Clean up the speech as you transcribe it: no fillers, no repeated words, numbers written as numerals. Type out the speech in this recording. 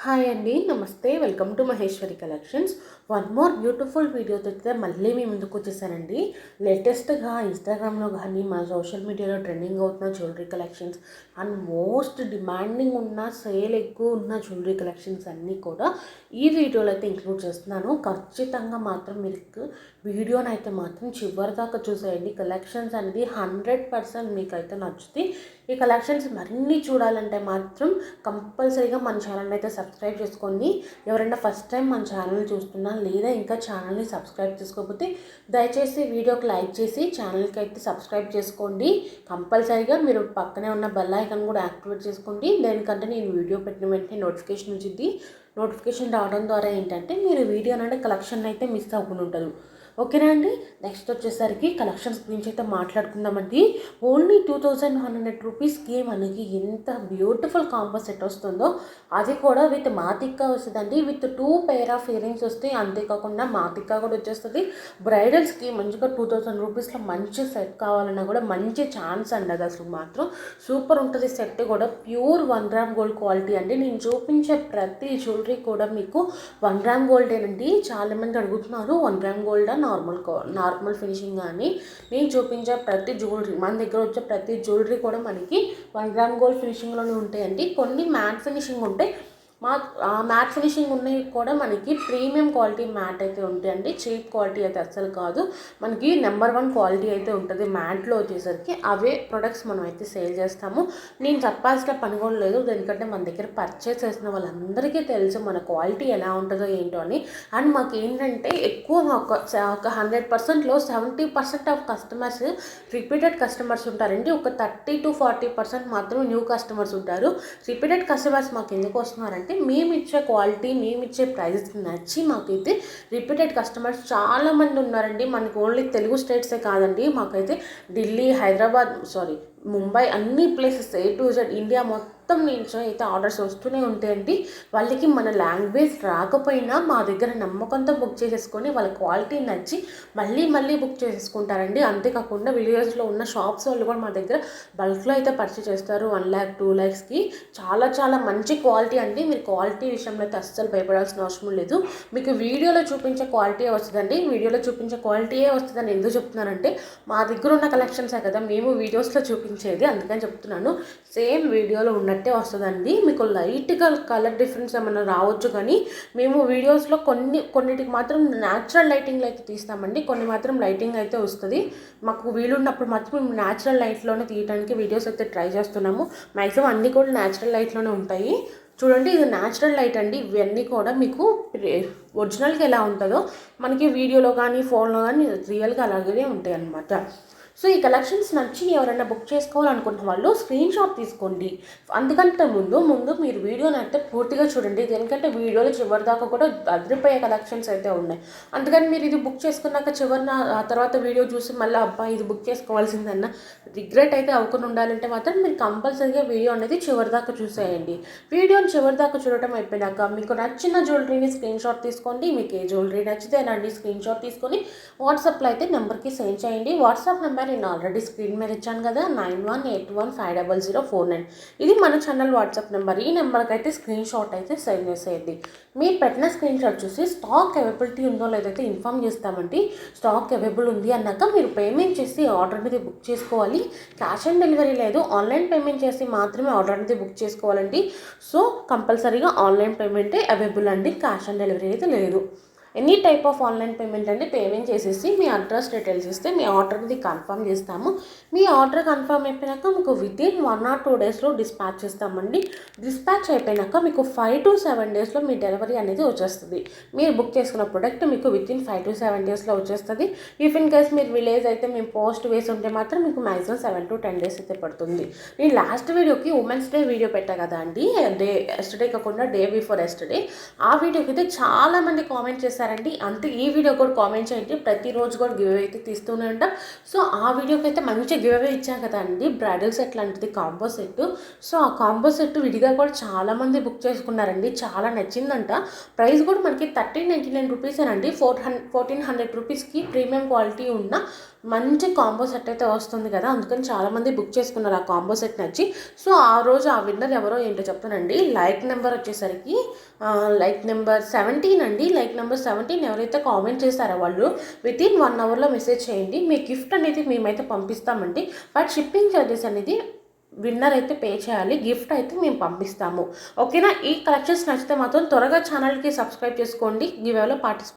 Hi అండి, నమస్తే. Welcome to Maheshwari collections. One more beautiful వీడియోతో అయితే మళ్ళీ మీ ముందుకు వచ్చేసానండి. లేటెస్ట్గా ఇన్స్టాగ్రామ్లో కానీ మన సోషల్ మీడియాలో ట్రెండింగ్ అవుతున్న jewellery collections and most demanding ఉన్న సేల్ ఎక్కువ ఉన్న జ్యువెలరీ కలెక్షన్స్ అన్నీ కూడా ఈ వీడియోలో అయితే ఇంక్లూడ్ చేస్తున్నాను. ఖచ్చితంగా మాత్రం మీకు వీడియోని అయితే మాత్రం చివరి దాకా చూసేయండి. కలెక్షన్స్ అనేది 100% మీకు అయితే నచ్చుతాయి. ఈ కలెక్షన్స్ మరిన్ని చూడాలంటే మాత్రం కంపల్సరీగా మన ఛానల్ అయితే సబ్స్క్రైబ్ చేసుకోండి. ఎవరైనా ఫస్ట్ టైం మన ఛానల్ చూస్తున్నా లేదా ఇంకా ఛానల్ని సబ్స్క్రైబ్ చేసుకోకపోతే దయచేసి వీడియోకి లైక్ చేసి ఛానల్కి అయితే సబ్స్క్రైబ్ చేసుకోండి. కంపల్సరీగా మీరు పక్కనే ఉన్న బెల్ ఐకాన్ కూడా యాక్టివేట్ చేసుకోండి. దేనికంటే నేను వీడియో పెట్టిన వెంటనే నోటిఫికేషన్ వచ్చింది. నోటిఫికేషన్ రావడం ద్వారా ఏంటంటే మీరు వీడియో అంటే కలెక్షన్ అయితే మిస్ అవ్వకుండా ఉంటారు. ఓకేనా అండి. నెక్స్ట్ వచ్చేసరికి కలెక్షన్స్ గురించి అయితే మాట్లాడుకుందామండి. ఓన్లీ 2100 రూపీస్కి మనకి ఎంత బ్యూటిఫుల్ కాంబో సెట్ వస్తుందో, అది కూడా విత్ మాతిక్కా వస్తుందండి. విత్ 2 పెయిర్ ఆఫ్ ఇయరింగ్స్ వస్తాయి. అంతేకాకుండా మాతిక్కా కూడా వచ్చేస్తుంది. బ్రైడల్స్కి మంచిగా 2000 రూపీస్లో మంచి సెట్ కావాలన్నా కూడా మంచి ఛాన్స్ అండి. అది అసలు మాత్రం సూపర్ ఉంటుంది. సెట్ కూడా ప్యూర్ 1 గ్రామ్ గోల్డ్ క్వాలిటీ అండి. నేను చూపించే ప్రతి జ్యువెలరీ కూడా మీకు 1 గ్రామ్ గోల్డేనండి. చాలామంది అడుగుతున్నారు 1 గ్రామ్ గోల్డా నార్మల్ ఫినిషింగ్ కానీ. నేను చూపించే ప్రతి జ్యువెలరీ, మన దగ్గర వచ్చే ప్రతి జ్యువెలరీ కూడా మనకి 1 గ్రామ్ గోల్డ్ ఫినిషింగ్లోనే ఉంటాయండి. కొన్ని మ్యాట్ ఫినిషింగ్ ఉంటాయి. మ్యాట్ ఫినిషింగ్ ఉన్నవి కూడా మనకి ప్రీమియం క్వాలిటీ మ్యాట్ అయితే ఉంటాయండి. చీప్ క్వాలిటీ అయితే అస్సలు కాదు. మనకి నెంబర్ 1 క్వాలిటీ అయితే ఉంటుంది మ్యాట్లో వచ్చేసరికి. అవే ప్రొడక్ట్స్ మనం అయితే సేల్ చేస్తాము. నేను చెప్పాల్సిన పని కూడా లేదు, ఎందుకంటే మన దగ్గర పర్చేస్ చేసిన వాళ్ళందరికీ తెలుసు మన క్వాలిటీ ఎలా ఉంటుందో ఏంటో అని. అండ్ మాకు ఏంటంటే ఎక్కువ ఒక 100%లో 70% ఆఫ్ కస్టమర్స్ రిపీటెడ్ కస్టమర్స్ ఉంటారండి. ఒక 30 to 40% మాత్రం న్యూ కస్టమర్స్ ఉంటారు. రిపీటెడ్ కస్టమర్స్ మాకు ఎందుకు వస్తున్నారంటే మేము ఇచ్చే క్వాలిటీ, మేము ఇచ్చే ప్రైజెస్ నచ్చి మాకైతే రిపీటెడ్ కస్టమర్స్ చాలామంది ఉన్నారండి. మనకు ఓన్లీ తెలుగు స్టేట్సే కాదండి, మాకైతే ఢిల్లీ, హైదరాబాద్, ముంబై, అన్ని places A to Z India మొత్తం నుంచి అయితే ఆర్డర్స్ వస్తూనే ఉంటాయండి. వాళ్ళకి మన లాంగ్వేజ్ రాకపోయినా మా దగ్గర నమ్మకంతో బుక్ చేసేసుకొని వాళ్ళ క్వాలిటీ నచ్చి మళ్ళీ బుక్ చేసేసుకుంటారండి. అంతేకాకుండా విలేజెస్లో ఉన్న షాప్స్ వాళ్ళు కూడా మా దగ్గర బల్క్లో అయితే పర్చేస్ చేస్తారు. 1 lakh 2 lakhsకి. చాలా మంచి క్వాలిటీ అండి. మీరు క్వాలిటీ విషయంలో అయితే అస్సలు భయపడాల్సిన అవసరం లేదు. మీకు వీడియోలో చూపించే క్వాలిటీయే వస్తుందండి. వీడియోలో చూపించే క్వాలిటీయే వస్తుందని ఎందుకు చెప్తున్నానంటే మా దగ్గర ఉన్న కలెక్షన్సే కదా మేము వీడియోస్లో చూపించేది, అందుకని చెప్తున్నాను. సేమ్ వీడియోలో ఉన్నట్టే వస్తుందండి. మీకు లైట్గా కలర్ డిఫరెన్స్ ఏమైనా రావచ్చు, కానీ మేము వీడియోస్లో కొన్నిటికి మాత్రం న్యాచురల్ లైటింగ్లో అయితే తీస్తామండి. కొన్ని మాత్రం లైటింగ్ అయితే వస్తుంది. మాకు వీలున్నప్పుడు మాత్రం మేము న్యాచురల్ లైట్లోనే తీయడానికి వీడియోస్ అయితే ట్రై చేస్తున్నాము. మ్యాక్సిమం అన్నీ కూడా న్యాచురల్ లైట్లోనే ఉంటాయి. చూడండి, ఇది న్యాచురల్ లైట్ అండి. ఇవన్నీ కూడా మీకు ఒరిజినల్గా ఎలా ఉంటుందో మనకి వీడియోలో కానీ ఫోన్లో కానీ రియల్గా అలాగే ఉంటాయి అన్నమాట. సో ఈ కలెక్షన్స్ నచ్చి ఎవరైనా బుక్ చేసుకోవాలనుకుంటున్న వాళ్ళు స్క్రీన్ షాట్ తీసుకోండి. అందుకంటే ముందు మీరు వీడియోని అయితే పూర్తిగా చూడండి. ఎందుకంటే వీడియోలో చివరి దాకా కూడా అదిరిపోయే కలెక్షన్స్ అయితే ఉన్నాయి. అందుకని మీరు ఇది బుక్ చేసుకున్నాక ఆ తర్వాత వీడియో చూసి మళ్ళీ అబ్బా ఇది బుక్ చేసుకోవాల్సిందన్న రిగ్రెట్ అయితే అవ్వకుండా ఉండాలంటే మాత్రం మీరు కంపల్సరీగా వీడియో అనేది చివరి దాకా చూసేయండి. వీడియోని చివరి దాకా చూడటం అయిపోయినాక మీకు నచ్చిన జ్యువెలరీని స్క్రీన్ షాట్ తీసుకోండి. మీకు ఏ జ్యువెలరీ నచ్చితే అలాంటి స్క్రీన్ షాట్ తీసుకొని వాట్సాప్లో అయితే నెంబర్కి సెండ్ చేయండి. వాట్సాప్ నెంబర్ నేను ఆల్రెడీ స్క్రీన్ మీద ఇచ్చాను కదా, 9181500049. ఇది మన ఛానల్ వాట్సాప్ నెంబర్. ఈ నెంబర్కి అయితే స్క్రీన్ షాట్ అయితే సెండ్ చేసేయండి. మీరు పెట్టిన స్క్రీన్ షాట్ చూసి స్టాక్ అవైలబిలిటీ ఉందో లేదైతే ఇన్ఫామ్ చేస్తామండి. స్టాక్ అవైలబుల్ ఉంది అన్నాక మీరు పేమెంట్ చేసి ఆర్డర్ అనేది బుక్ చేసుకోవాలి. క్యాష్ ఆన్ డెలివరీ లేదు, ఆన్లైన్ పేమెంట్ చేసి మాత్రమే ఆర్డర్ అనేది బుక్ చేసుకోవాలండి. సో కంపల్సరీగా ఆన్లైన్ పేమెంటే అవైలబుల్ అండి, క్యాష్ ఆన్ డెలివరీ అయితే లేదు. Any type of online payment అండి. పేమెంట్ చేసేసి మీ అడ్రస్ డీటెయిల్స్ ఇస్తే మీ ఆర్డర్ అనేది కన్ఫర్మ్ చేస్తాము. మీ ఆర్డర్ కన్ఫర్మ్ అయిపోయినాక మీకు వితిన్ 1 or 2 డేస్లో డిస్పాచ్ చేస్తామండి. డిస్పాచ్ అయిపోయినాక మీకు 5 to 7 డేస్లో మీ డెలివరీ అనేది వచ్చేస్తుంది. మీరు బుక్ చేసుకున్న ప్రోడక్ట్ మీకు వితిన్ 5 to 7 డేస్లో వచ్చేస్తుంది. ఇఫ్ ఇన్ కేస్ మీరు విలేజ్ అయితే మేము పోస్ట్ వేసి ఉంటే మాత్రం మీకు మ్యాక్సిమం 7 to 10 డేస్ అయితే పడుతుంది. నేను లాస్ట్ వీడియోకి ఉమెన్స్ డే వీడియో పెట్టా కదా అండి, ఎస్టర్డే కాకుండా డే బిఫోర్ ఎస్టర్డే. ఆ వీడియోకి అయితే చాలామంది కామెంట్ చేశారు అంతే. ఈ వీడియో కూడా కామెంట్ చేయండి. ప్రతిరోజు కూడా గివ్ అవే అయితే తీస్తూనే ఉంటాం. సో ఆ వీడియోకి అయితే మంచి గివ్ అవే ఇచ్చాం కదా అండి, బ్రైడల్ సెట్ లాంటిది కాంబో సెట్. సో ఆ కాంబో సెట్ విడిగా కూడా చాలామంది బుక్ చేసుకున్నారండి. చాలా నచ్చిందంట. ప్రైస్ కూడా మనకి 1399 రూపీసేనండి. 1400 రూపీస్కి ప్రీమియం క్వాలిటీ ఉన్న మంచి కాంబో సెట్ అయితే వస్తుంది కదా, అందుకని చాలామంది బుక్ చేసుకున్నారు ఆ కాంబో సెట్ నచ్చి. సో ఆ రోజు ఆ విన్నర్ ఎవరో ఏంటో చెప్తానండి. లైక్ నెంబర్ వచ్చేసరికి లైక్ నెంబర్ 17 అండి. లైక్ నెంబర్ 17 ఎవరైతే కామెంట్ చేస్తారో వాళ్ళు వితిన్ 1 అవర్లో మెసేజ్ చేయండి. మీ గిఫ్ట్ అనేది మేమైతే పంపిస్తామండి. బట్ షిప్పింగ్ ఛార్జెస్ అనేది విన్నర్ అయితే పే చేయాలి. గిఫ్ట్ అయితే మేము పంపిస్తాము. ఓకేనా? ఈ కలెక్షన్స్ నచ్చితే మాత్రం త్వరగా ఛానల్కి సబ్స్క్రైబ్ చేసుకోండి. గివేలో పార్టిసిపేట్